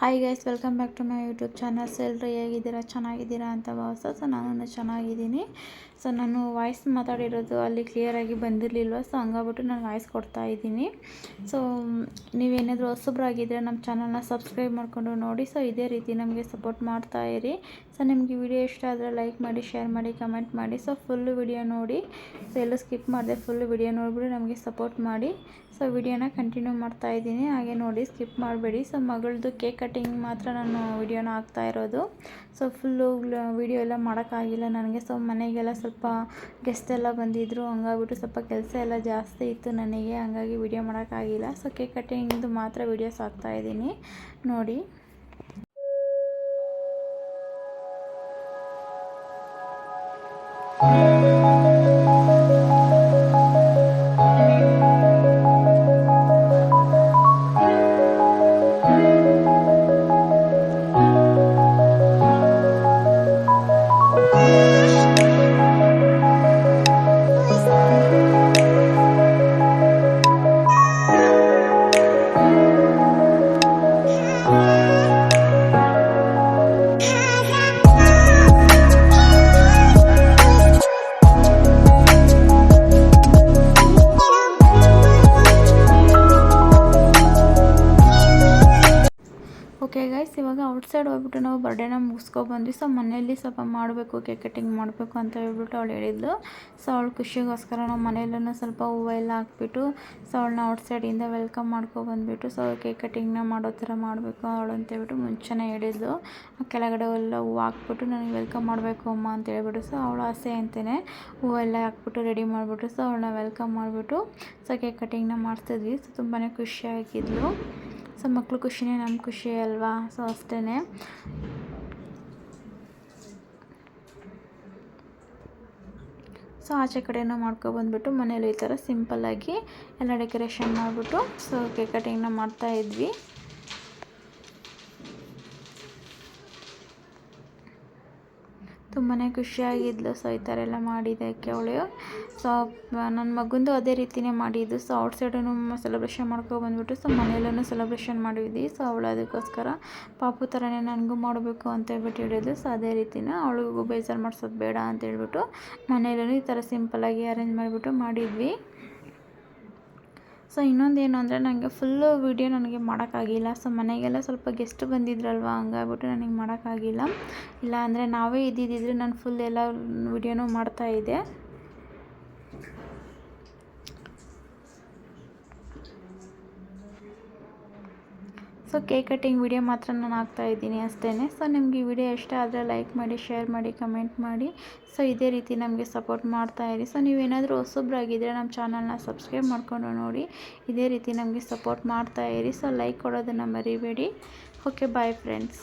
Hi guys, welcome back to my YouTube channels. ಎಲ್ಲರೂ ಹೇಗಿದ್ದೀರಾ? ಚೆನ್ನಾಗಿದ್ದೀರಾ ಅಂತ ಭಾವಿಸ್ತಾ. ಸೊ ನಾನು ಚೆನ್ನಾಗಿದ್ದೀನಿ. ಸೊ ನಾನು ವಾಯ್ಸ್ ಮಾತಾಡಿರೋದು ಅಲ್ಲಿ ಕ್ಲಿಯರಾಗಿ ಬಂದಿರಲಿಲ್ವ, ಸೊ ಹಂಗಾಗ್ಬಿಟ್ಟು ನಾನು ವಾಯ್ಸ್ ಕೊಡ್ತಾ ಇದ್ದೀನಿ. ಸೊ ನೀವೇನಾದರೂ ಹೊಸಬ್ರಾಗಿದ್ದರೆ ನಮ್ಮ ಚಾನಲ್ನ ಸಬ್ಸ್ಕ್ರೈಬ್ ಮಾಡಿಕೊಂಡು ನೋಡಿ. ಸೊ ಇದೇ ರೀತಿ ನಮಗೆ ಸಪೋರ್ಟ್ ಮಾಡ್ತಾ ಇರಿ. ಸೊ ನಿಮಗೆ ವಿಡಿಯೋ ಇಷ್ಟ ಆದರೆ ಲೈಕ್ ಮಾಡಿ, ಶೇರ್ ಮಾಡಿ, ಕಮೆಂಟ್ ಮಾಡಿ. ಸೊ ಫುಲ್ಲು ವಿಡಿಯೋ ನೋಡಿ. ಸೊ ಎಲ್ಲೂ ಸ್ಕಿಪ್ ಮಾಡಿದೆ, ಫುಲ್ಲು ವಿಡಿಯೋ ನೋಡಿಬಿಟ್ಟು ನಮಗೆ ಸಪೋರ್ಟ್ ಮಾಡಿ. ಸೊ ವಿಡಿಯೋನ ಕಂಟಿನ್ಯೂ ಮಾಡ್ತಾ ಇದ್ದೀನಿ, ಹಾಗೆ ನೋಡಿ, ಸ್ಕಿಪ್ ಮಾಡಬೇಡಿ. ಸೊ ಮಗಳದ್ದು ಕೇಕ್ ಕಟಿಂಗ್ ಮಾತ್ರ ನಾನು ವಿಡಿಯೋನ ಹಾಕ್ತಾ ಇರೋದು. ಸೊ ಫುಲ್ಲು ವಿಡಿಯೋ ಎಲ್ಲ ಮಾಡೋಕ್ಕಾಗಿಲ್ಲ ನನಗೆ. ಸೊ ಮನೆಗೆಲ್ಲ ಸ್ವಲ್ಪ ಗೆಸ್ಟ್ ಎಲ್ಲ ಬಂದಿದ್ದರು, ಹಂಗಾಗ್ಬಿಟ್ಟು ಸ್ವಲ್ಪ ಕೆಲಸ ಎಲ್ಲ ಜಾಸ್ತಿ ಇತ್ತು ನನಗೆ, ಹಂಗಾಗಿ ವಿಡಿಯೋ ಮಾಡೋಕ್ಕಾಗಿಲ್ಲ. ಸೊ ಕೇಕ್ ಕಟಿಂಗ್ದು ಮಾತ್ರ ವಿಡಿಯೋಸ್ ಹಾಕ್ತಾ ಇದ್ದೀನಿ, ನೋಡಿ. ಓಕೆ ಗೈಸ್, ಇವಾಗ ಔಟ್ಸೈಡ್ ಹೋಗ್ಬಿಟ್ಟು ನಾವು ಬರ್ಡೇನ ಮುಗಿಸ್ಕೊಬಂದ್ವಿ. ಸೊ ಮನೆಯಲ್ಲಿ ಸ್ವಲ್ಪ ಮಾಡಬೇಕು, ಕೇಕ್ ಕಟಿಂಗ್ ಮಾಡಬೇಕು ಅಂತ ಹೇಳ್ಬಿಟ್ಟು ಅವಳು ಹೇಳಿದ್ಲು. ಸೊ ಅವಳು ಖುಷಿಗೋಸ್ಕರ ನಾವು ಮನೆಯಲ್ಲೂ ಸ್ವಲ್ಪ ಹೂವು ಎಲ್ಲ ಹಾಕ್ಬಿಟ್ಟು ಸೊ ಅವಳನ್ನ ಔಟ್ಸೈಡಿಂದ ವೆಲ್ಕಮ್ ಮಾಡ್ಕೊಬಂದ್ಬಿಟ್ಟು ಸೊ ಕೇಕ್ ಕಟಿಂಗ್ನ ಮಾಡೋ ಥರ ಮಾಡಬೇಕು ಅವಳು ಅಂತೇಳ್ಬಿಟ್ಟು ಮುಂಚೆನೇ ಹೇಳಿದ್ಲು. ಕೆಳಗಡೆ ಎಲ್ಲ ಹೂವು ಹಾಕ್ಬಿಟ್ಟು ನನಗೆ ವೆಲ್ಕಮ್ ಮಾಡಬೇಕು ಅಮ್ಮ ಅಂತ ಹೇಳ್ಬಿಟ್ಟು, ಸೊ ಅವಳು ಆಸೆ ಅಂತಲೇ ಹೂವೆಲ್ಲ ಹಾಕ್ಬಿಟ್ಟು ರೆಡಿ ಮಾಡಿಬಿಟ್ಟು ಸೊ ಅವಳನ್ನ ವೆಲ್ಕಮ್ ಮಾಡಿಬಿಟ್ಟು ಸೊ ಕೇಕ್ ಕಟಿಂಗ್ನ ಮಾಡ್ತಿದ್ವಿ. ಸೊ ತುಂಬಾ ಖುಷಿಯಾಗಿದ್ಲು. ಸೊ ಮಕ್ಕಳು ಖುಷಿನೇ ನಮ್ಮ ಖುಷಿ ಅಲ್ವಾ? ಸೊ ಅಷ್ಟೇ. ಸೊ ಆಚೆ ಕಡೆನೂ ಮಾಡ್ಕೊಬಂದ್ಬಿಟ್ಟು ಮನೇಲಿ ಈ ಥರ ಸಿಂಪಲ್ಲಾಗಿ ಎಲ್ಲ ಡೆಕೋರೇಷನ್ ಮಾಡಿಬಿಟ್ಟು ಸೊ ಕೇಕ್ ಕಟಿಂಗ್ನ ಮಾಡ್ತಾಯಿದ್ವಿ. ತುಂಬಾ ಖುಷಿಯಾಗಿದ್ಲು. ಸೊ ಈ ಥರ ಎಲ್ಲ ಮಾಡಿದ್ದಕ್ಕೆ ಅವಳು. ಸೊ ನನ್ನ ಮಗಂದು ಅದೇ ರೀತಿಯೇ ಮಾಡಿದ್ದು. ಸೊ ಔಟ್ಸೈಡೂ ಸೆಲೆಬ್ರೇಷನ್ ಮಾಡ್ಕೊಬಂದ್ಬಿಟ್ಟು ಸೊ ಮನೆಯಲ್ಲೂ ಸೆಲೆಬ್ರೇಷನ್ ಮಾಡಿದ್ವಿ. ಸೊ ಅವಳು ಅದಕ್ಕೋಸ್ಕರ ಪಾಪು ಥರನೇ ನನಗೂ ಮಾಡಬೇಕು ಅಂತ ಹೇಳ್ಬಿಟ್ಟು ಹೇಳಿದ್ಲು. ಸೊ ಅದೇ ರೀತಿನ ಅವಳಿಗೂ ಬೇಜಾರು ಮಾಡಿಸೋದು ಬೇಡ ಅಂತ ಹೇಳ್ಬಿಟ್ಟು ಮನೆಯಲ್ಲೂ ಈ ಥರ ಸಿಂಪಲ್ಲಾಗಿ ಅರೇಂಜ್ ಮಾಡಿಬಿಟ್ಟು ಮಾಡಿದ್ವಿ. ಸೊ ಇನ್ನೊಂದೇನು ಅಂದರೆ ನನಗೆ ಫುಲ್ಲು ವಿಡಿಯೋ ನನಗೆ ಮಾಡೋಕ್ಕಾಗಿಲ್ಲ. ಸೊ ಮನೆಗೆಲ್ಲ ಸ್ವಲ್ಪ ಗೆಸ್ಟ್ ಬಂದಿದ್ರಲ್ವ, ಹಂಗಾಗ್ಬಿಟ್ಟು ನನಗೆ ಮಾಡೋಕ್ಕಾಗಿಲ್ಲ. ಇಲ್ಲ ಅಂದರೆ ನಾವೇ ಇದ್ದಿದ್ದರೆ ನಾನು ಫುಲ್ ಎಲ್ಲ ವಿಡಿಯೋನೂ ಮಾಡ್ತಾಯಿದ್ದೆ. ಸೊ ಕೇಕ್ ಕಟಿಂಗ್ ವಿಡಿಯೋ ಮಾತ್ರ ನಾನು ಹಾಕ್ತಾಯಿದ್ದೀನಿ ಅಷ್ಟೇ. ಸೊ ನಿಮಗೆ ಈ ವಿಡಿಯೋ ಇಷ್ಟ ಆದರೆ ಲೈಕ್ ಮಾಡಿ, ಶೇರ್ ಮಾಡಿ, ಕಮೆಂಟ್ ಮಾಡಿ. ಸೊ ಇದೇ ರೀತಿ ನಮಗೆ ಸಪೋರ್ಟ್ ಮಾಡ್ತಾಯಿರಿ. ಸೊ ನೀವೇನಾದರೂ ಹೊಸಬ್ರಾಗಿದ್ದರೆ ನಮ್ಮ ಚಾನಲ್ನ ಸಬ್ಸ್ಕ್ರೈಬ್ ಮಾಡಿಕೊಂಡು ನೋಡಿ. ಇದೇ ರೀತಿ ನಮಗೆ ಸಪೋರ್ಟ್ ಮಾಡ್ತಾಯಿರಿ. ಸೊ ಲೈಕ್ ಕೊಡೋದನ್ನು ಮರಿಬೇಡಿ. Okay, bye friends.